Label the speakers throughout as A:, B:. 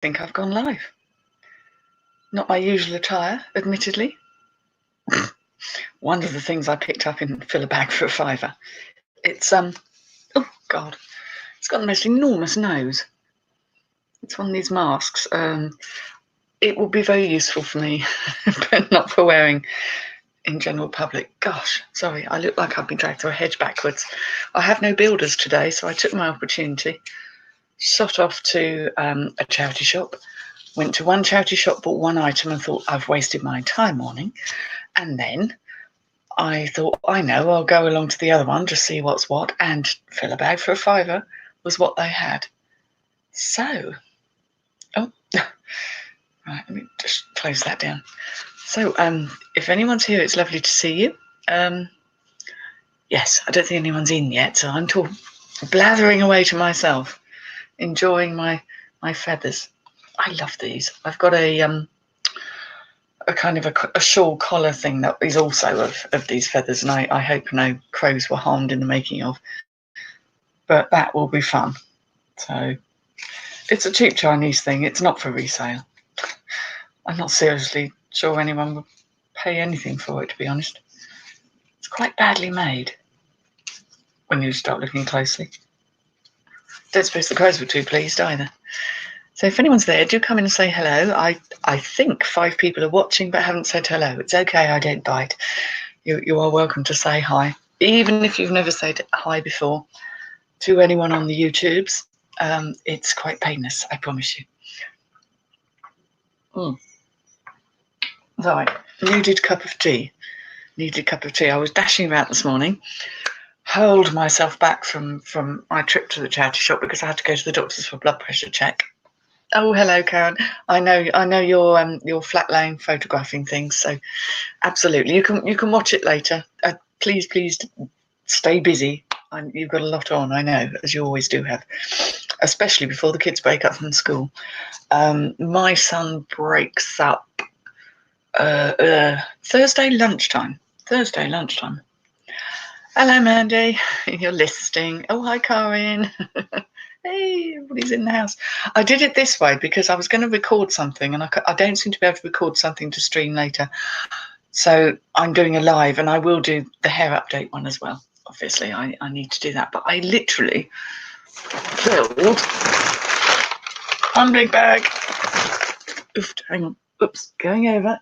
A: think I've gone live. Not my usual attire, admittedly. One of the things I picked up in Fill a Bag for a £5. It's oh God, it's got the most enormous nose. It's one of these masks. It will be very useful for me, but not for wearing in general public. Gosh, sorry, I look like I've been dragged through a hedge backwards. I have no builders today, so I took my opportunity, shot off to a charity shop. Went to one charity shop, bought one item and thought, I've wasted my entire morning. And then I thought, I know, I'll go along to the other one, just see what's what. And Fill a Bag for a £5 was what they had. So, oh, right, let me just close that down. So, if anyone's here, it's lovely to see you. Yes, I don't think anyone's in yet, so I'm blathering away to myself, enjoying my feathers. I love these. I've got a kind of a shawl collar thing that is also of these feathers, and I hope no crows were harmed in the making of. But that will be fun. So it's a cheap Chinese thing. It's not for resale. I'm not seriously sure anyone would pay anything for it, to be honest. It's quite badly made when you start looking closely. Don't suppose the crows were too pleased either. So if anyone's there, do come in and say hello. I think 5 people are watching but haven't said hello. It's okay, I don't bite. You are welcome to say hi. Even if you've never said hi before to anyone on the YouTubes, it's quite painless, I promise you. Right, needed cup of tea. I was dashing about this morning, hurled myself back from my trip to the charity shop because I had to go to the doctor's for blood pressure check. Oh, hello, Karen. I know you're flat laying photographing things, so absolutely you can watch it later. Please stay busy. You've got a lot on, I know, as you always do have, especially before the kids break up from school. My son breaks up Thursday lunchtime. Hello, Mandy. You're listening. Oh, hi, Karin. Hey, everybody's in the house. I did it this way because I was going to record something and I don't seem to be able to record something to stream later. So I'm doing a live, and I will do the hair update one as well. Obviously, I need to do that. But I literally filled one big bag. Oof, hang on. Oops, going over.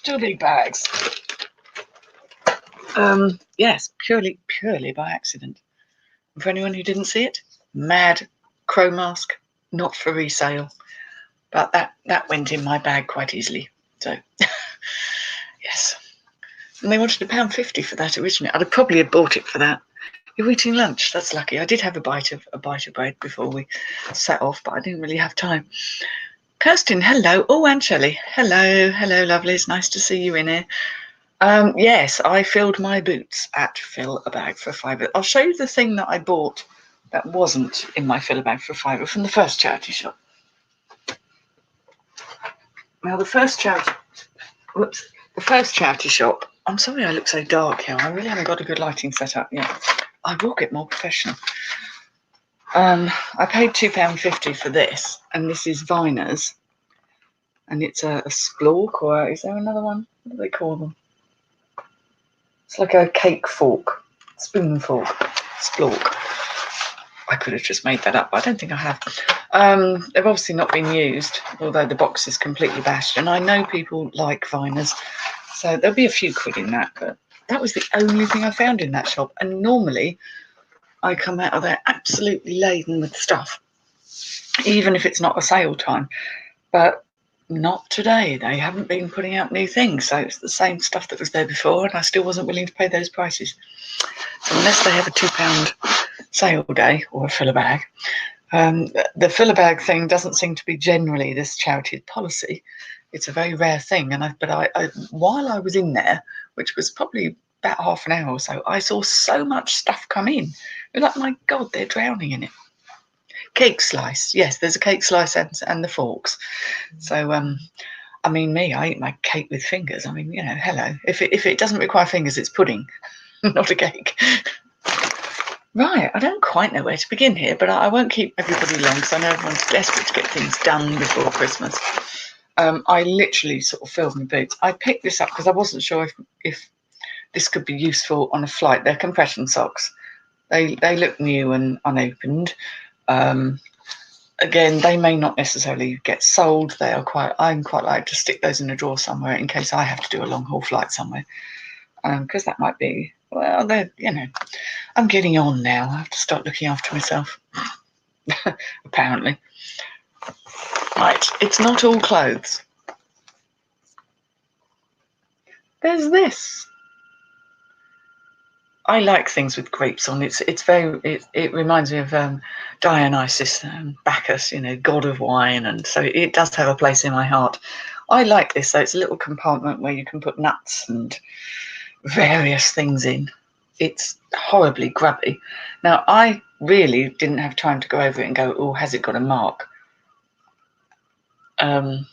A: 2 big bags. Yes, purely by accident. And for anyone who didn't see it, mad crow mask, not for resale. But that went in my bag quite easily. So, yes. And they wanted £1.50 for that originally. I'd probably have bought it for that. You're eating lunch. That's lucky. I did have a bite of bread before we set off, but I didn't really have time. Kirsten, hello. Oh, and Shelley. Hello, lovelies. Nice to see you in here. Yes, I filled my boots at Fill a Bag for a £5. I'll show you the thing that I bought that wasn't in my Fill a Bag for a £5 from the first charity shop. Now, the first charity shop. I'm sorry I look so dark here. I really haven't got a good lighting set up yet. I will get more professional. I paid £2.50 for this, and this is Viner's, and it's a splork, or is there another one? What do they call them? It's like a cake fork, spoon fork, splork. I could have just made that up, but I don't think I have. They've obviously not been used, although the box is completely bashed, and I know people like Viner's, so there'll be a few quid in that, but that was the only thing I found in that shop, and normally I come out of there absolutely laden with stuff, even if it's not a sale time, but not today. They haven't been putting out new things, so it's the same stuff that was there before, and I still wasn't willing to pay those prices. So unless they have a £2 sale day or a Fill a Bag, the Fill a Bag thing doesn't seem to be generally this charity policy. It's a very rare thing, but I while I was in there, which was probably about half an hour or so, I saw so much stuff come in. You're like, my God, they're drowning in it. Cake slice. Yes, there's a cake slice and the forks. So, I mean, I eat my cake with fingers. I mean, hello. If it doesn't require fingers, it's pudding, not a cake. Right, I don't quite know where to begin here, but I won't keep everybody long because I know everyone's desperate to get things done before Christmas. I literally sort of filled my boots. I picked this up because I wasn't sure if this could be useful on a flight. They're compression socks. They look new and unopened. Again, they may not necessarily get sold. I'm quite like to stick those in a drawer somewhere in case I have to do a long haul flight somewhere. Because that might be, well, I'm getting on now. I have to start looking after myself. Apparently. Right, it's not all clothes. There's this. I like things with grapes on. It reminds me of Dionysus and Bacchus, god of wine, and so it does have a place in my heart. I like this, so it's a little compartment where you can put nuts and various things in. It's horribly grubby. Now, I really didn't have time to go over it and go, oh, has it got a mark? I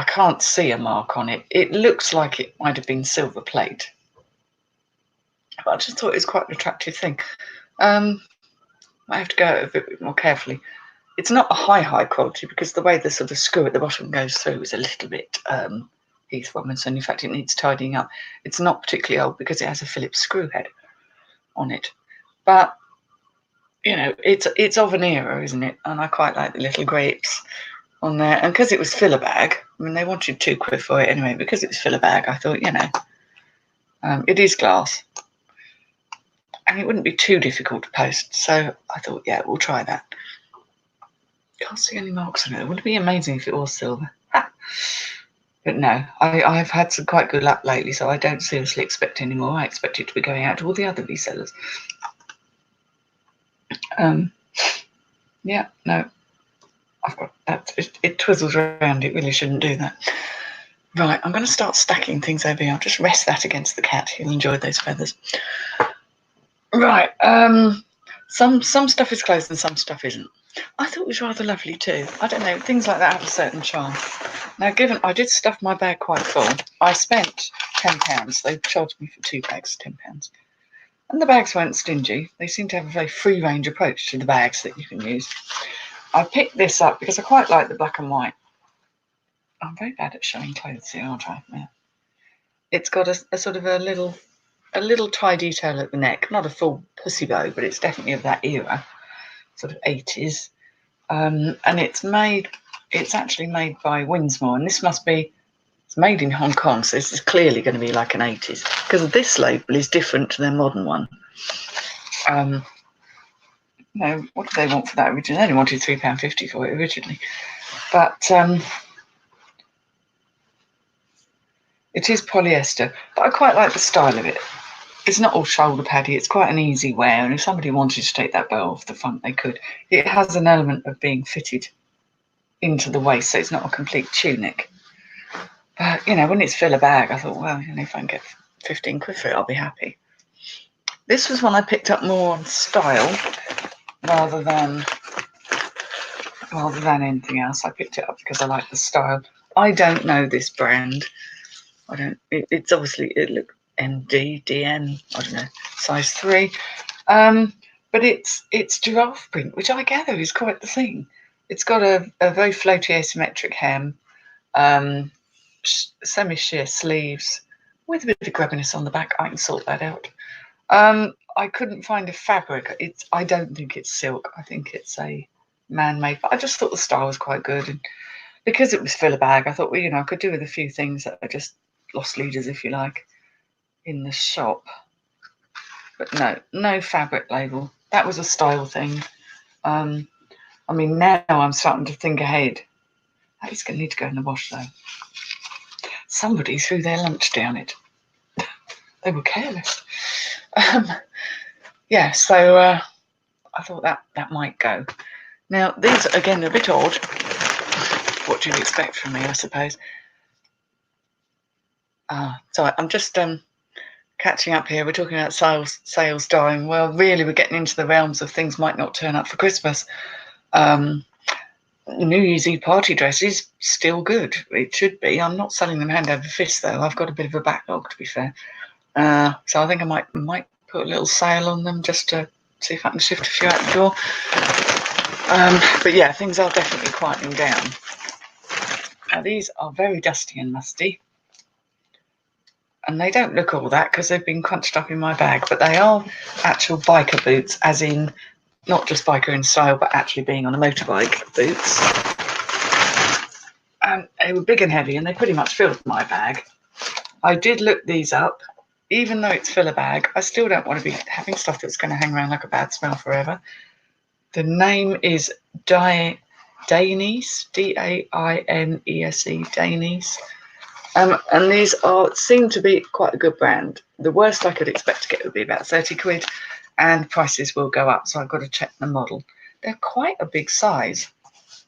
A: can't see a mark on it. It looks like it might have been silver plate. But I just thought it was quite an attractive thing. I have to go over it a bit more carefully. It's not a high quality because the way the sort of screw at the bottom goes through is a little bit Heath Robinson. In fact, it needs tidying up. It's not particularly old because it has a Phillips screw head on it. But, it's of an era, isn't it? And I quite like the little grapes on there. And because it was filler bag, I mean, they wanted £2 for it anyway. Because it was filler bag, I thought, it is glass. And it wouldn't be too difficult to post. So I thought, yeah, we'll try that. Can't see any marks on it. It would be amazing if it was silver. But no, I've had some quite good luck lately, so I don't seriously expect any more. I expect it to be going out to all the other resellers. Yeah, no, I've got that. It twizzles around. It really shouldn't do that. Right, I'm going to start stacking things over here. I'll just rest that against the cat. He'll enjoy those feathers. Right, some stuff is closed and some stuff isn't. I thought it was rather lovely too. I don't know, things like that have a certain charm. Now, given I did stuff my bag quite full, I spent £10. They charged me for 2 bags, £10. And the bags weren't stingy. They seem to have a very free range approach to the bags that you can use. I picked this up because I quite like the black and white. I'm very bad at showing clothes here, aren't I? Yeah. It's got a sort of a little tie detail at the neck, not a full pussy bow, but it's definitely of that era, sort of 80s. And it's actually made by Winsmore, and it's made in Hong Kong, so this is clearly going to be like an 80s, because this label is different to their modern one. What did they want for that originally? They only wanted £3.50 for it originally. But it is polyester, but I quite like the style of it. It's not all shoulder paddy, it's quite an easy wear, and if somebody wanted to take that bow off the front, they could. It has an element of being fitted into the waist, so it's not a complete tunic. But, when it's filler bag, I thought, well, if I can get £15 for it, I'll be happy. This was one I picked up more on style rather than anything else. I picked it up because I like the style. I don't know this brand. It's obviously, it looked MD, DN, I don't know, size 3. But it's giraffe print, which I gather is quite the thing. It's got a very floaty asymmetric hem, semi-sheer sleeves with a bit of grubbiness on the back. I can sort that out. I couldn't find a fabric. I don't think it's silk. I think it's a man-made, but I just thought the style was quite good. And because it was filler bag, I thought, well, I could do with a few things that are just lost leaders, if you like, in the shop. But no fabric label. That was a style thing. Now I'm starting to think ahead. That is going to need to go in the wash, though. Somebody threw their lunch down it. They were careless. So I thought that might go. Now, these, again, are a bit odd. What do you expect from me, I suppose? So I'm just catching up here. We're talking about sales dying. Well, really, we're getting into the realms of things might not turn up for Christmas. New Year's Eve party dress is still good. It should be. I'm not selling them hand over fist, though. I've got a bit of a backlog, to be fair. So I think I might put a little sale on them just to see if I can shift a few out the door. But yeah, things are definitely quietening down. Now these are very dusty and musty. And they don't look all that because they've been crunched up in my bag, but they are actual biker boots, as in not just biker in style, but actually being on a motorbike boots. They were big and heavy, and they pretty much filled my bag. I did look these up. Even though it's fill a bag, I still don't want to be having stuff that's going to hang around like a bad smell forever. The name is Dainese, D-A-I-N-E-S-E, Dainese. And these seem to be quite a good brand. The worst I could expect to get would be about 30 quid, and prices will go up, so I've got to check the model. They're quite a big size.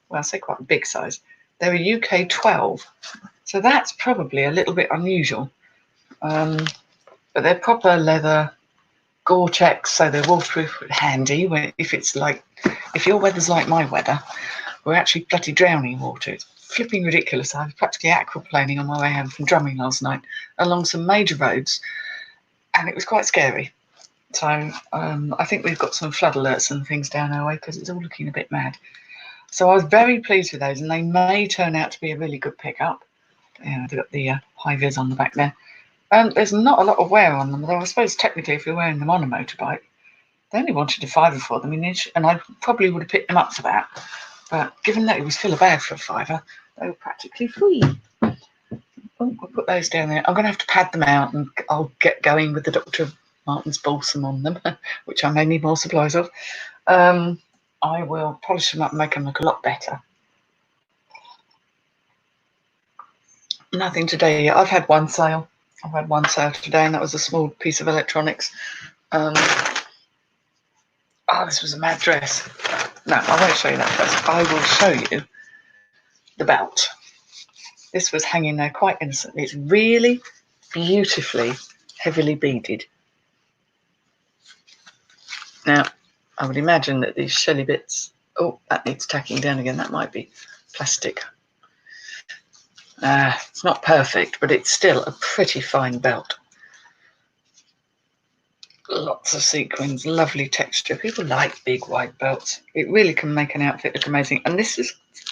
A: Well, I say quite a big size. They're a UK 12, so that's probably a little bit unusual. But they're proper leather Gore-Tex, so they're waterproof and handy. If your weather's like my weather, we're actually bloody drowning in water. It's flipping ridiculous. I was practically aquaplaning on my way home from drumming last night along some major roads, and it was quite scary. So I think we've got some flood alerts and things down our way because it's all looking a bit mad. So I was very pleased with those, and they may turn out to be a really good pickup. They've got the high vis on the back there. There's not a lot of wear on them, though I suppose technically if you're wearing them on a motorbike, they only wanted a £5 for them, and I probably would have picked them up for that. But given that it was fill a bag for a £5, they were practically free. I'll put those down there. I'm going to have to pad them out, and I'll get going with the Dr. Martens balsam on them, which I may need more supplies of. I will polish them up and make them look a lot better. Nothing today yet. I've had one sale. Today, and that was a small piece of electronics. This was a mad dress. No, I won't show you that dress. I will show you the belt. This was hanging there quite innocently. It's really beautifully heavily beaded. Now, I would imagine that these shelly bits... Oh, that needs tacking down again. That might be plastic. It's not perfect, but it's still a pretty fine belt. Lots of sequins, lovely texture. People like big wide belts. It really can make an outfit look amazing. And this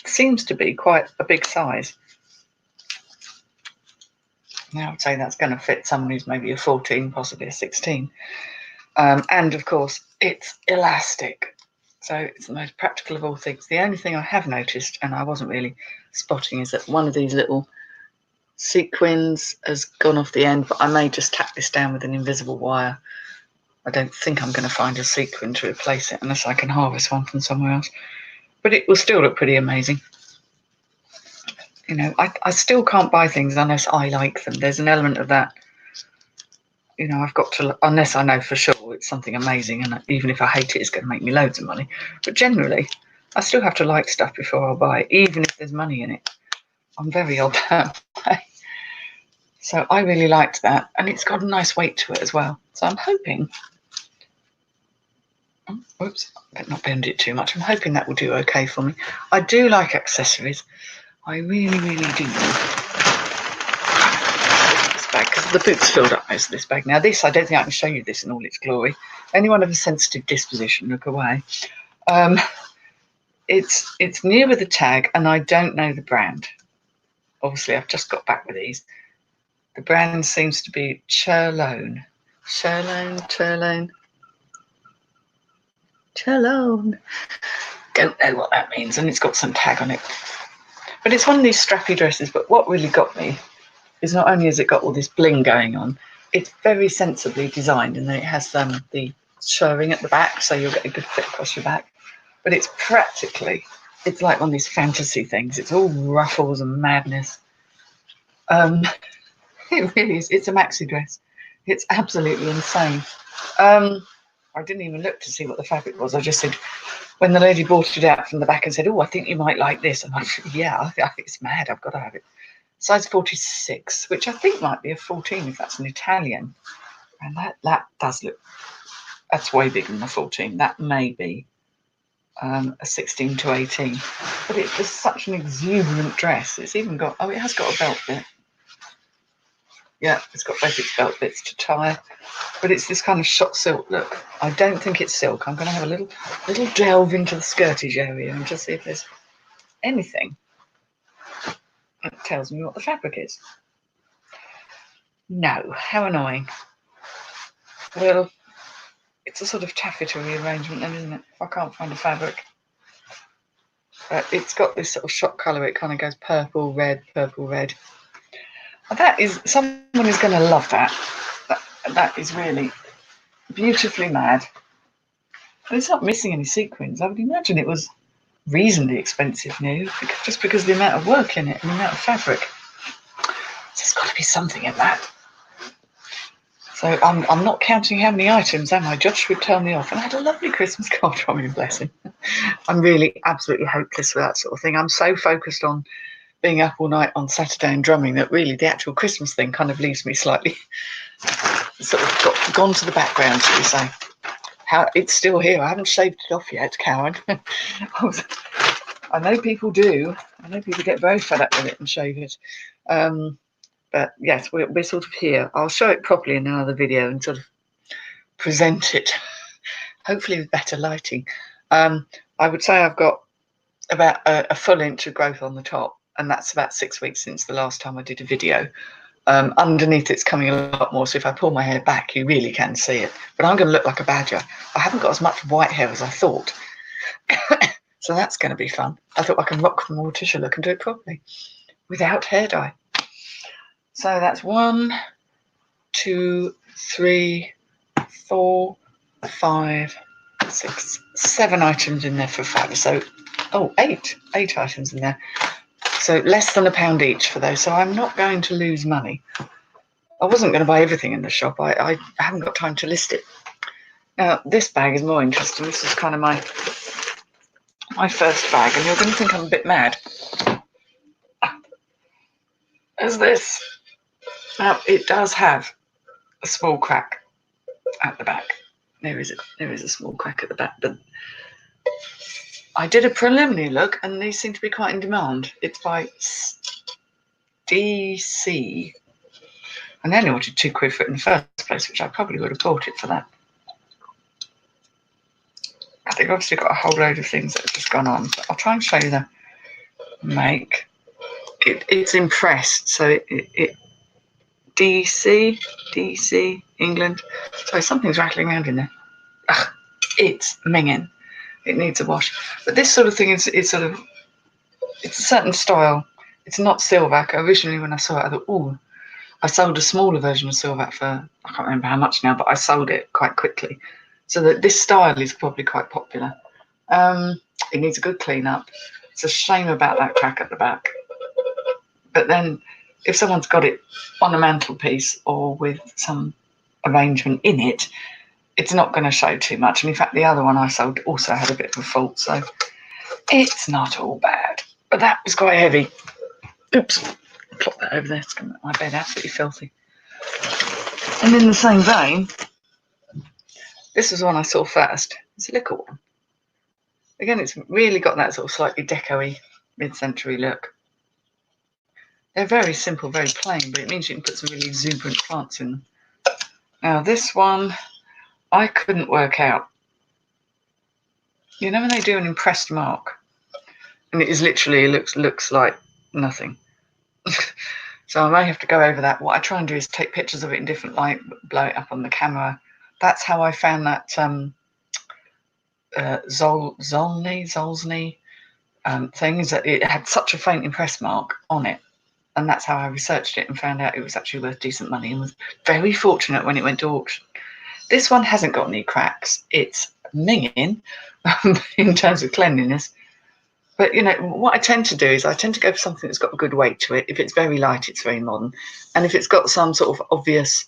A: seems to be quite a big size. Now, I'd say that's going to fit someone who's maybe a 14, possibly a 16. And of course, it's elastic. So it's the most practical of all things. The only thing I have noticed, and I wasn't really spotting, is that one of these little sequins has gone off the end, but I may just tack this down with an invisible wire. I don't think I'm going to find a sequin to replace it unless I can harvest one from somewhere else. But it will still look pretty amazing. I still can't buy things unless I like them. There's an element of that. I've got to, unless I know for sure it's something amazing, and even if I hate it, it's going to make me loads of money. But generally, I still have to like stuff before I'll buy it, even if there's money in it. I'm very odd that way. So I really liked that, and it's got a nice weight to it as well. So I'm hoping... Whoops, I better not bend it too much. I'm hoping that will do okay for me. I do like accessories. I really, really do. This bag, because the boots filled up most of this bag. Now this, I don't think I can show you this in all its glory. Anyone of a sensitive disposition, look away. It's near with a tag, and I don't know the brand. Obviously, I've just got back with these. The brand seems to be Churlone. Churlone. Don't know what that means, and it's got some tag on it. But it's one of these strappy dresses, but what really got me is not only has it got all this bling going on, it's very sensibly designed, and then it has the shirring at the back, so you'll get a good fit across your back. But it's like one of these fantasy things. It's all ruffles and madness. It really is. It's a maxi dress. It's absolutely insane. I didn't even look to see what the fabric was. I just said, when the lady brought it out from the back and said, "Oh, I think you might like this," I'm like, "Yeah, I think it's mad. I've got to have it." Size 46, which I think might be a 14 if that's an Italian. And that does look, that's way bigger than a 14. That may be a 16 to 18. But it's just such an exuberant dress. It's even got, it has got a belt bit. Yeah, it's got both its belt bits to tie, but it's this kind of shot silk look. I don't think it's silk. I'm going to have a little delve into the skirtage area and just see if there's anything that tells me what the fabric is. No, how annoying. Well, it's a sort of taffeta rearrangement then, isn't it? I can't find a fabric. But it's got this sort of shot colour. It kind of goes purple, red, purple, red. That is, someone is going to love that. That is really beautifully mad. And it's not missing any sequins. I would imagine it was reasonably expensive new, just because of the amount of work in it and the amount of fabric. So there's got to be something in that. So I'm not counting how many items, am I? Josh would tell me off. And I had a lovely Christmas card from him, bless him. I'm really absolutely hopeless with that sort of thing. I'm so focused on being up all night on Saturday and drumming that really the actual Christmas thing kind of leaves me slightly sort of gone to the background, shall we say. It's still here. I haven't shaved it off yet, Karen. I know people do. I know people get very fed up with it and shave it. But yes, we're sort of here. I'll show it properly in another video and sort of present it, hopefully with better lighting. I would say I've got about a full inch of growth on the top, and that's about 6 weeks since the last time I did a video. Underneath it's coming a lot more, so if I pull my hair back you really can see it, but I'm going to look like a badger. I haven't got as much white hair as I thought. So that's going to be fun. I thought I can rock the Morticia look and do it properly without hair dye. So that's 1, 2, 3, 4, 5, 6, 7 items in there for fibre. So, oh, 8 items in there. So less than £1 each for those. So I'm not going to lose money. I wasn't going to buy everything in the shop. I haven't got time to list it. Now, this bag is more interesting. This is kind of my first bag, and you're going to think I'm a bit mad. As this. Now, it does have a small crack at the back. There is a small crack at the back, but I did a preliminary look, and these seem to be quite in demand. It's by DC. And they only wanted £2 for it in the first place, which I probably would have bought it for that. They've obviously got a whole load of things that have just gone on. But I'll try and show you the make. It's impressed, so it DC, England. Sorry, something's rattling around in there. Ugh, it's minging. It needs a wash. But this sort of thing is it's a certain style. It's not Silvac. Originally, when I saw it, I thought, ooh. I sold a smaller version of Silvac for, I can't remember how much now, but I sold it quite quickly. So that this style is probably quite popular. It needs a good clean up. It's a shame about that crack at the back. But then if someone's got it on a mantelpiece or with some arrangement in it, it's not going to show too much. And in fact, the other one I sold also had a bit of a fault. So it's not all bad. But that was quite heavy. Oops. Plop that over there. It's going to make my bed absolutely filthy. And in the same vein, this was one I saw first. It's a liquor one. Again, it's really got that sort of slightly deco-y, mid-century look. They're very simple, very plain, but it means you can put some really exuberant plants in them. Now, this one, I couldn't work out. You know when they do an impressed mark? And it is literally, looks like nothing. So I may have to go over that. What I try and do is take pictures of it in different light, blow it up on the camera. That's how I found that Zolny thing, is that it had such a faint impress mark on it. And that's how I researched it and found out it was actually worth decent money, and was very fortunate when it went to auction. This one hasn't got any cracks. It's minging in terms of cleanliness. But, you know, what I tend to do is I tend to go for something that's got a good weight to it. If it's very light, it's very modern. And if it's got some sort of obvious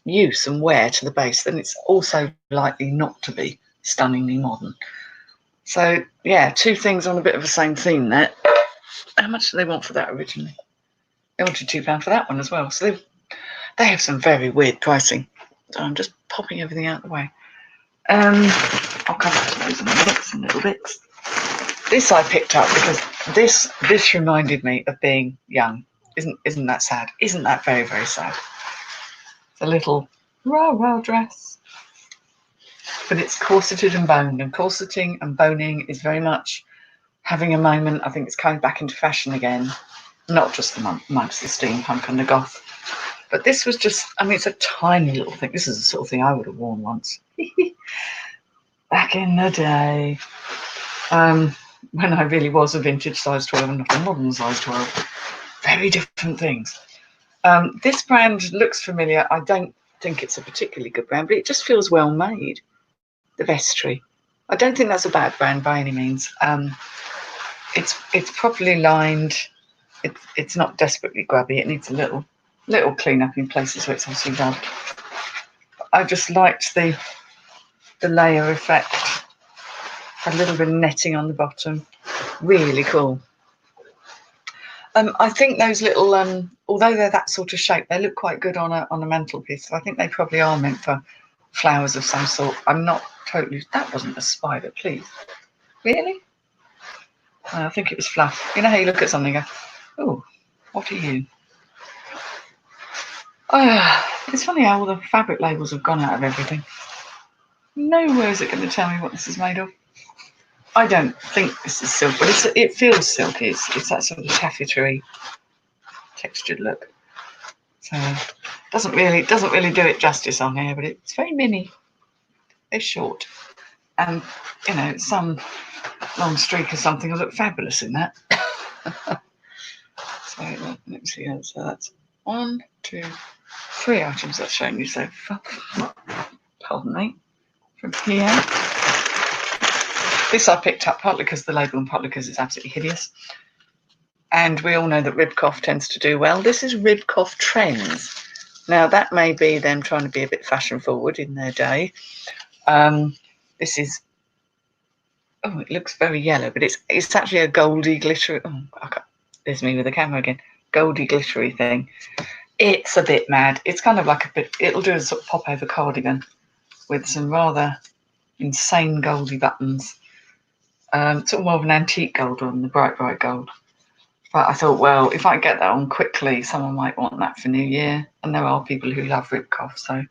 A: use and wear to the base, then it's also likely not to be stunningly modern. So, yeah, 2 things on a bit of the same theme there. How much do they want for that originally? They wanted £2 for that one as well. So they have some very weird pricing. So I'm just popping everything out of the way. I'll come back to those in little bits. This I picked up because this reminded me of being young. Isn't that sad? Isn't that very, very sad? the little rah-rah dress. But it's corseted and boned, and corseting and boning is very much having a moment. I think it's coming back into fashion again, not just amongst the steampunk and the goth. But this was just, I mean, it's a tiny little thing. This is the sort of thing I would have worn once. Back in the day. When I really was a vintage size 12 and not a modern size 12. Very different things. This brand looks familiar. I don't think it's a particularly good brand, but it just feels well made. The Vestry. I don't think that's a bad brand by any means. It's properly lined. It's not desperately grubby. It needs a little clean up in places where it's obviously rubbed. I just liked the layer effect. Had a little bit of netting on the bottom. Really cool. I think those little, although they're that sort of shape, they look quite good on a mantelpiece. So I think they probably are meant for flowers of some sort. I'm not totally. That wasn't a spider, please. Really? I think it was fluff. You know how you look at something and go, oh, what are you? Oh, it's funny how all the fabric labels have gone out of everything. Nowhere is it going to tell me what this is made of. I don't think this is silk, but it feels silky. It's that sort of taffetery textured look. So doesn't really do it justice on here, but it's very mini. It's short, and you know, some long streak or something will look fabulous in that. So let's see. So that's 1, 2, 3 items that's showing you so far. Pardon me. From here. This I picked up partly because the label and partly because it's absolutely hideous. And we all know that Ribkoff tends to do well. This is Ribkoff Trends. Now, that may be them trying to be a bit fashion forward in their day. This is, oh, it looks very yellow, but it's actually a goldy glittery, there's me with the camera again, goldy glittery thing. It's a bit mad. It's kind of like a bit, it'll do a sort of pop over cardigan with some rather insane goldy buttons. Sort of more of an antique gold one, the bright gold. But I thought, well, if I get that on quickly, someone might want that for New Year. And there are people who love Ribkoff. So,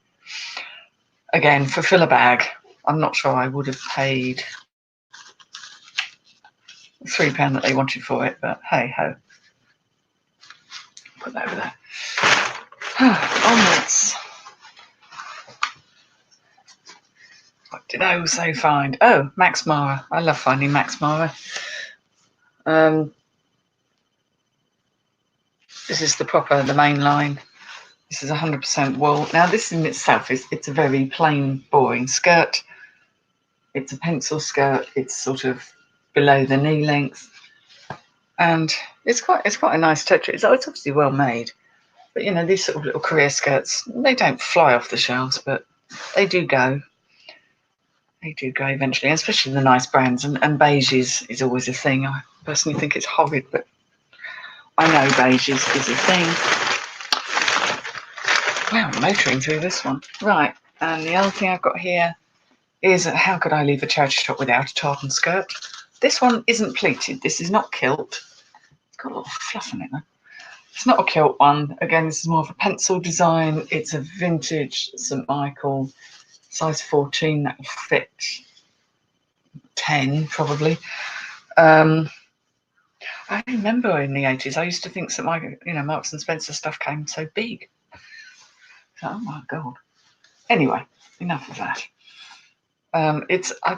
A: again, for fill a bag, I'm not sure I would have paid £3 that they wanted for it. But hey ho. Put that over there. Onwards. What did I also find? Oh, Max Mara. I love finding Max Mara. This is the main line. This is 100% wool. Now, this in itself it's a very plain, boring skirt. It's a pencil skirt. It's sort of below the knee length, and it's quite a nice texture. It's obviously well made, but you know, these sort of little career skirts, they don't fly off the shelves, but they do go. They do go eventually, and especially the nice brands. And beige is always a thing. I personally think it's horrid, but I know beige is a thing. Wow, I'm motoring through this one. Right, and the other thing I've got here is how could I leave a charity shop without a tartan skirt? This one isn't pleated. This is not kilt. It's got a lot of fluff in it though. It's not a kilt one. Again, this is more of a pencil design. It's a vintage St. Michael, size 14. That will fit 10 probably. I remember in the 80s, I used to think St. Michael, Marks and Spencer stuff came so big. So, oh my God. Anyway, enough of that. I'm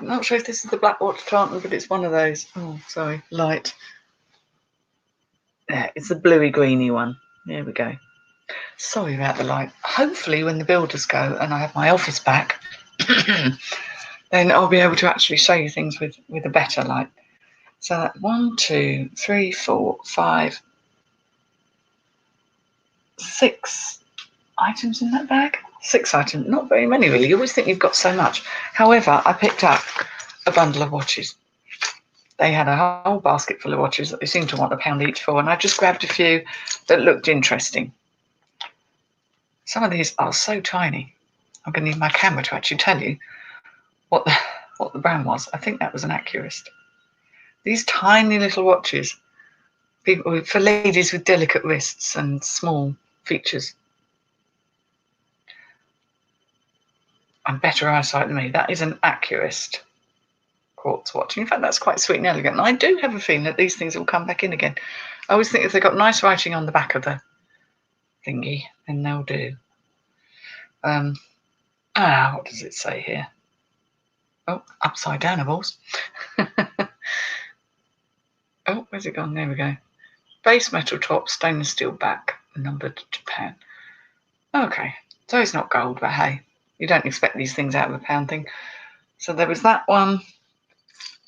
A: not sure if this is the black watch tartan, but it's one of those. Oh, sorry, light. Yeah, it's the bluey greeny one. There we go. Sorry about the light. Hopefully when the builders go and I have my office back, then I'll be able to actually show you things with a better light. So that 1, 2, 3, 4, 5, 6 items in that bag. 6 items, not very many really. You always think you've got so much. However, I picked up a bundle of watches. They had a whole basket full of watches that they seemed to want £1 each for, and I just grabbed a few that looked interesting. Some of these are so tiny. I'm going to need my camera to actually tell you what the brand was. I think that was an Accurist. These tiny little watches, for ladies with delicate wrists and small features. and better eyesight than me. That is an Accurist quartz watch. In fact, that's quite sweet and elegant. And I do have a feeling that these things will come back in again. I always think if they've got nice writing on the back of the thingy, then they'll do. What does it say here? Oh, upside downables. Oh, where's it gone? There we go. Base metal top, stainless steel back, numbered Japan. Okay, so it's not gold, but hey, you don't expect these things out of a pound thing. So there was that one.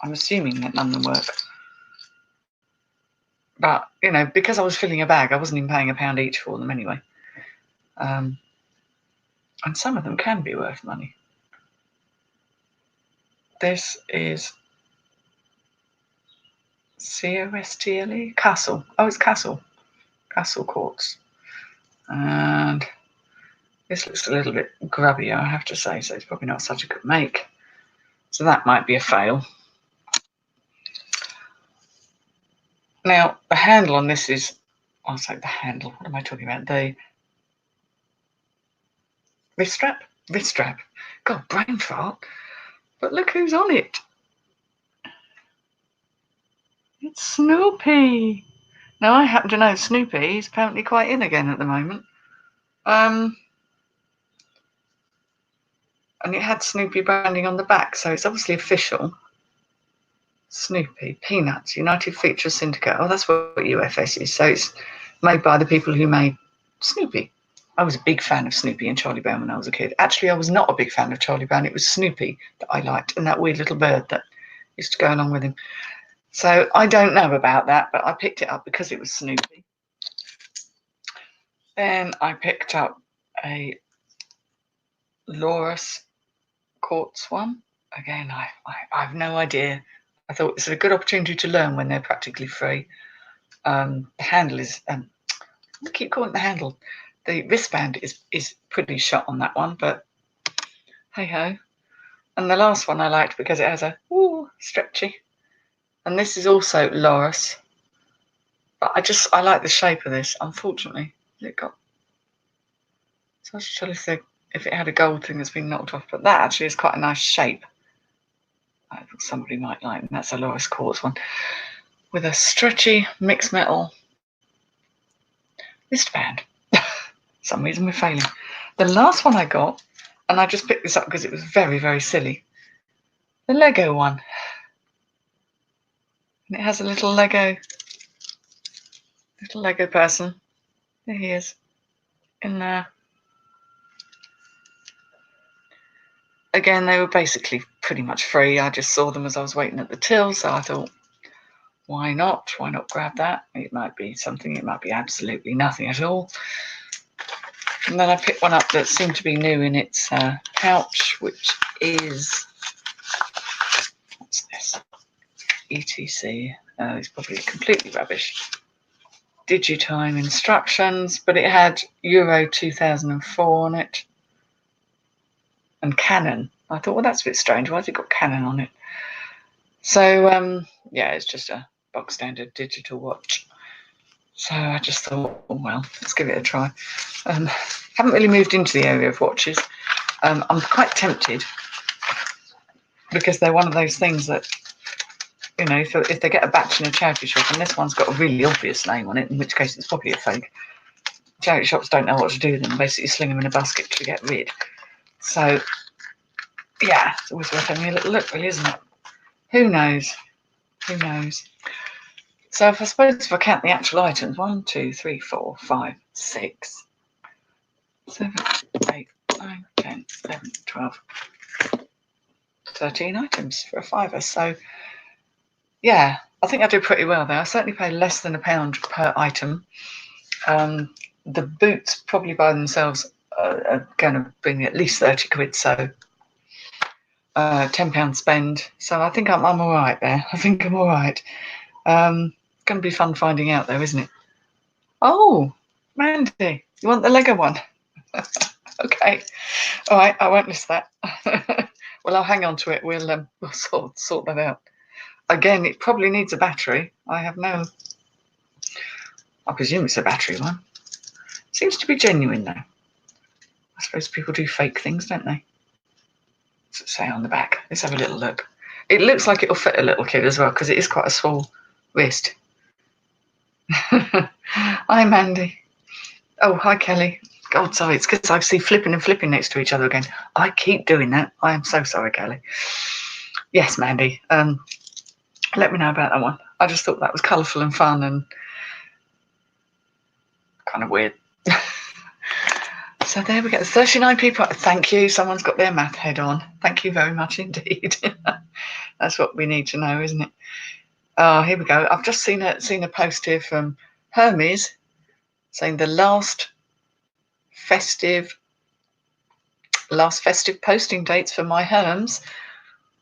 A: I'm assuming that none of them work. But, you know, because I was filling a bag, I wasn't even paying £1 each for them anyway. And some of them can be worth money. This is COSTLE? Castle. Oh, it's Castle. Castle quartz. And this looks a little bit grubby, I have to say, so it's probably not such a good make. So that might be a fail. Now, the handle on this is, I'll say the handle, what am I talking about? The wrist strap? Wrist strap. God, brain fart. But look who's on it. It's Snoopy. Now, I happen to know Snoopy is apparently quite in again at the moment. And it had Snoopy branding on the back, so it's obviously official. Snoopy, Peanuts, United Feature Syndicate. Oh, that's what UFS is. So it's made by the people who made Snoopy. I was a big fan of Snoopy and Charlie Brown when I was a kid. Actually, I was not a big fan of Charlie Brown. It was Snoopy that I liked, and that weird little bird that used to go along with him. So I don't know about that, but I picked it up because it was Snoopy. Then I picked up a Laurus quartz one. Again, I have no idea. I thought it's a good opportunity to learn when they're practically free. The handle is, I keep calling it the handle. The wristband is pretty shot on that one, but hey ho. And the last one I liked because it has a stretchy. And this is also Laurus. But I like the shape of this, unfortunately. It got, so I was trying to think if it had a gold thing that's been knocked off, but that actually is quite a nice shape. I think somebody might like, and that's a Laurus quartz one. With a stretchy mixed metal wristband. For some reason we're failing. The last one I got, and I just picked this up because it was very, very silly. The Lego one. And it has a little Lego person. There he is. In there. Again, they were basically pretty much free. I just saw them as I was waiting at the till, so I thought, why not? Why not grab that? It might be something, it might be absolutely nothing at all. And then I picked one up that seemed to be new in its pouch, which is, what's this? ETC. It's probably completely rubbish. Digitime instructions, but it had Euro 2004 on it. And Canon. I thought, well, that's a bit strange. Why has it got Canon on it? So, yeah, it's just a bog standard digital watch. So I just thought, oh, well, let's give it a try. Haven't really moved into the area of watches. I'm quite tempted because they're one of those things that, you know, if they get a batch in a charity shop and this one's got a really obvious name on it, in which case it's probably a fake. Charity shops don't know what to do with them, basically sling them in a basket to get rid. So, yeah, it's always worth having a little look, really, isn't it? Who knows? Who knows? So if I count the actual items, 1, 2, 3, 4, 5, 6, 7, 8, 9, 10, 11, 12, 13 items for a £5. So, yeah, I think I did pretty well there. I certainly paid less than £1 per item. The boots probably by themselves are going to bring me at least 30 quid, so £10 spend. So I think I'm all right there. I think I'm all right. It's going to be fun finding out, though, isn't it? Oh, Mandy, you want the Lego one? Okay, all right, I won't miss that. Well, I'll hang on to it. We'll sort that out. Again, it probably needs a battery. I presume it's a battery one. Seems to be genuine, though. I suppose people do fake things, don't they? What's it say on the back? Let's have a little look. It looks like it'll fit a little kid as well because it is quite a small wrist. Hi, Mandy. Oh, hi, Kelly. God, sorry, it's because I see flipping and flipping next to each other again. I keep doing that. I am so sorry, Kelly. Yes, Mandy. Let me know about that one. I just thought that was colourful and fun and kind of weird. So there we go. 39 people. Thank you. Someone's got their math head on. Thank you very much indeed. That's what we need to know, isn't it? Oh, here we go. I've just seen a post here from Hermes saying the last festive posting dates for my Herms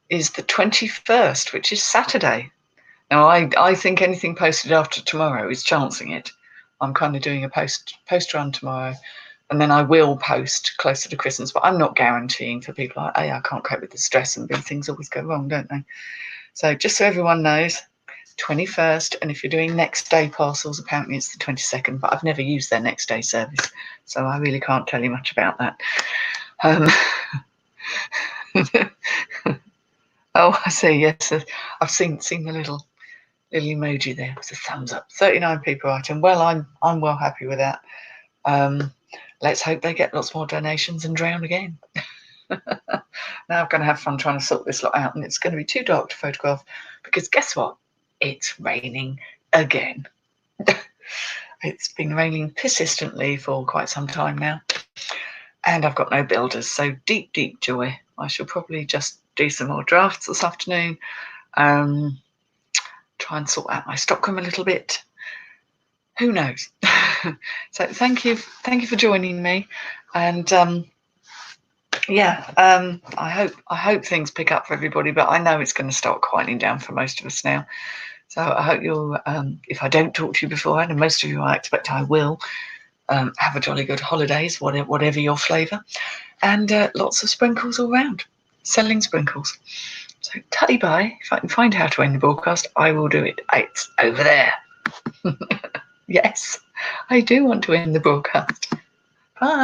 A: is the 21st, which is Saturday. Now, I think anything posted after tomorrow is chancing it. I'm kind of doing a post run tomorrow, and then I will post closer to Christmas, but I'm not guaranteeing for people. I can't cope with the stress, and things always go wrong, don't they? So just so everyone knows, 21st, and if you're doing next day parcels, apparently it's the 22nd, but I've never used their next day service, so I really can't tell you much about that. Oh, I see. Yes, I've seen the little emoji there. It's a thumbs up. 39 people item. Well, I'm well happy with that. Let's hope they get lots more donations and drown again. Now I'm going to have fun trying to sort this lot out, and it's going to be too dark to photograph because guess what? It's raining again. It's been raining persistently for quite some time now, and I've got no builders, so deep joy. I shall probably just do some more drafts this afternoon, try and sort out my stockroom a little bit. Who knows? So thank you for joining me, and I hope things pick up for everybody, but I know it's going to start quieting down for most of us now. So I hope you'll, if I don't talk to you beforehand, and most of you I expect I will, have a jolly good holidays, whatever your flavour, and lots of sprinkles all round, selling sprinkles. So tutty bye. If I can find how to end the broadcast, I will do it. It's over there. Yes, I do want to end the broadcast.